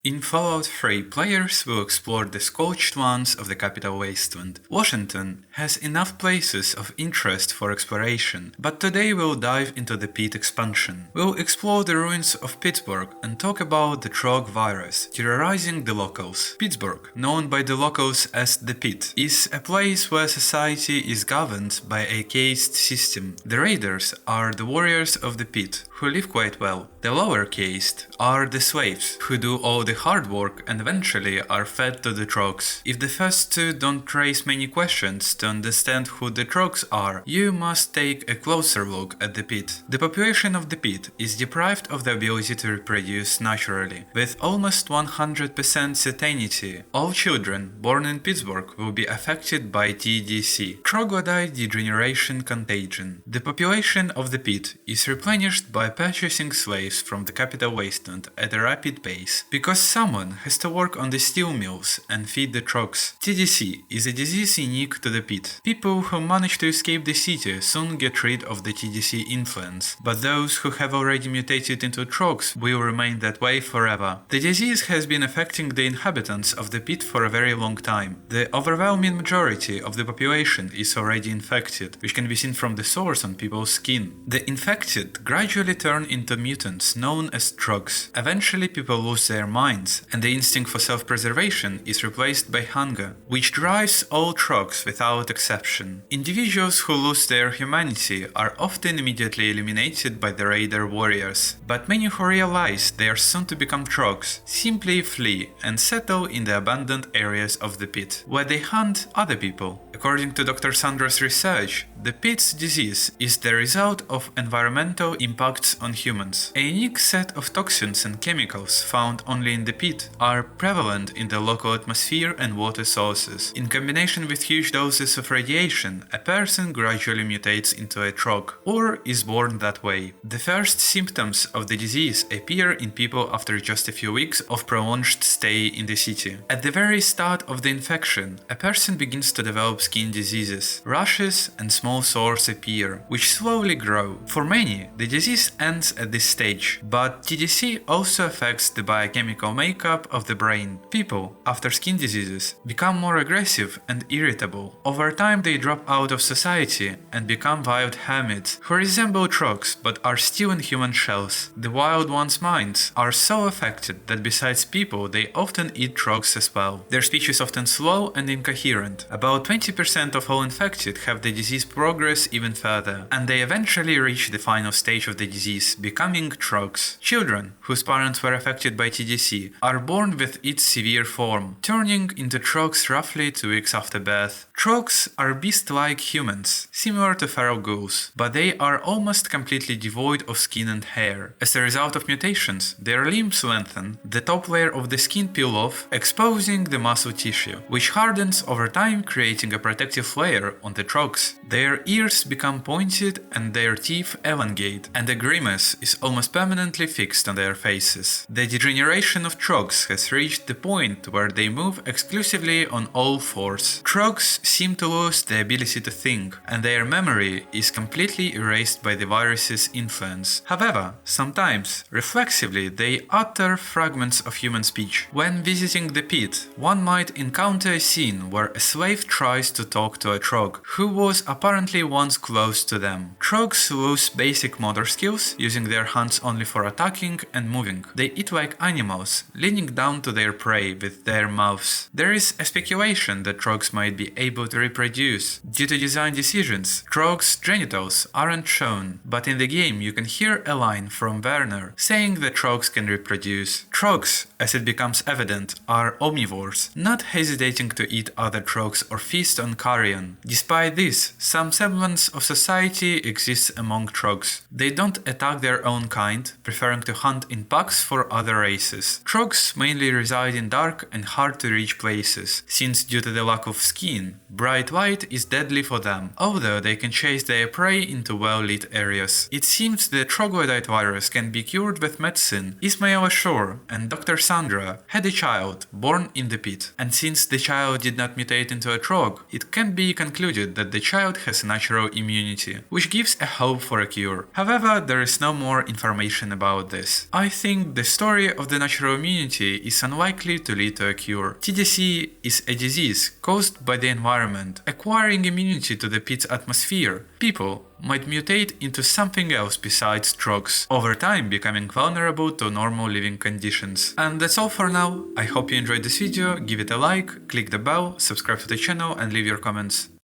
In Fallout 3, players will explore the scorched lands of the capital wasteland. Washington has enough places of interest for exploration, but today we'll dive into the Pit expansion. We'll explore the ruins of Pittsburgh and talk about the Trog virus terrorizing the locals. Pittsburgh, known by the locals as the Pit, is a place where society is governed by a caste system. The raiders are the warriors of the Pit, who live quite well. The lower caste are the slaves, who do all the hard work and eventually are fed to the Trogs. If the first two don't raise many questions to understand who the Trogs are, you must take a closer look at the Pit. The population of the Pit is deprived of the ability to reproduce naturally. With almost 100% certainty, all children born in Pittsburgh will be affected by TDC, Troglodyte degeneration contagion. The population of the Pit is replenished by purchasing slaves from the capital wasteland at a rapid pace, because someone has to work on the steel mills and feed the Trogs. TDC is a disease unique to the Pit. People who manage to escape the city soon get rid of the TDC influence, but those who have already mutated into Trogs will remain that way forever. The disease has been affecting the inhabitants of the Pit for a very long time. The overwhelming majority of the population is already infected, which can be seen from the sores on people's skin. The infected gradually turn into mutants known as Trogs. Eventually people lose their minds, and the instinct for self-preservation is replaced by hunger, which drives all Trogs without exception. Individuals who lose their humanity are often immediately eliminated by the raider warriors, but many who realize they are soon to become Trogs simply flee and settle in the abandoned areas of the Pit, where they hunt other people. According to Dr. Sandra's research, the Pit's disease is the result of environmental impacts on humans. A unique set of toxins and chemicals found only in the Pit are prevalent in the local atmosphere and water sources. In combination with huge doses of radiation, a person gradually mutates into a Trog, or is born that way. The first symptoms of the disease appear in people after just a few weeks of prolonged stay in the city. At the very start of the infection, a person begins to develop skin diseases. Rashes and small sores appear, which slowly grow. For many, the disease ends at this stage, but TDC also affects the biochemical makeup of the brain. People, after skin diseases, become more aggressive and irritable. Over time they drop out of society and become wild hermits, who resemble Trogs but are still in human shells. The wild ones' minds are so affected that besides people they often eat Trogs as well. Their speech is often slow and incoherent. About 20% of all infected have the disease progress even further, and they eventually reach the final stage of the disease, becoming Trogs. Children, whose parents were affected by TDC, are born with its severe form, turning into Trogs roughly 2 weeks after birth. Trogs are beast-like humans, similar to feral ghouls, but they are almost completely devoid of skin and hair. As a result of mutations, their limbs lengthen, the top layer of the skin peel off, exposing the muscle tissue, which hardens over time, creating a protective layer on the Trogs. Their ears become pointed and their teeth elongate, and a grimace is almost permanently fixed on their faces. The degeneration of Trogs has reached the point where they move exclusively on all fours. Trogs seem to lose the ability to think, and their memory is completely erased by the virus's influence. However, sometimes, reflexively, they utter fragments of human speech. When visiting the Pit, one might encounter a scene where a slave tries to talk to a Trog, who was apparently once close to them. Trogs lose basic motor skills, using their hands only for attacking and moving. They eat like animals, leaning down to their prey with their mouths. There is a speculation that Trogs might be able to reproduce. Due to design decisions, Trogs' genitals aren't shown, but in the game you can hear a line from Werner saying that Trogs can reproduce. Trogs, as it becomes evident, are omnivores, not hesitating to eat other Trogs or feast on carrion. Despite this, some semblance of society exists among Trogs. They don't attack their own kind, preferring to hunt in packs for other races. Trogs mainly reside in dark and hard to reach places, since due to the lack of skin, bright light is deadly for them, although they can chase their prey into well-lit areas. It seems the Troglodyte virus can be cured with medicine. Ismail Ashur and Dr. Sandra had a child born in the Pit, and since the child did not mutate into a Trog, it can be concluded that the child has natural immunity, which gives a hope for a cure. However, there is no more information about this. I think the story of the natural immunity is unlikely to lead to a cure. TDC is a disease caused by the environment. Acquiring immunity to the pit's atmosphere, people might mutate into something else besides Trogs, over time becoming vulnerable to normal living conditions. And that's all for now. I hope you enjoyed this video, give it a like, click the bell, subscribe to the channel and leave your comments.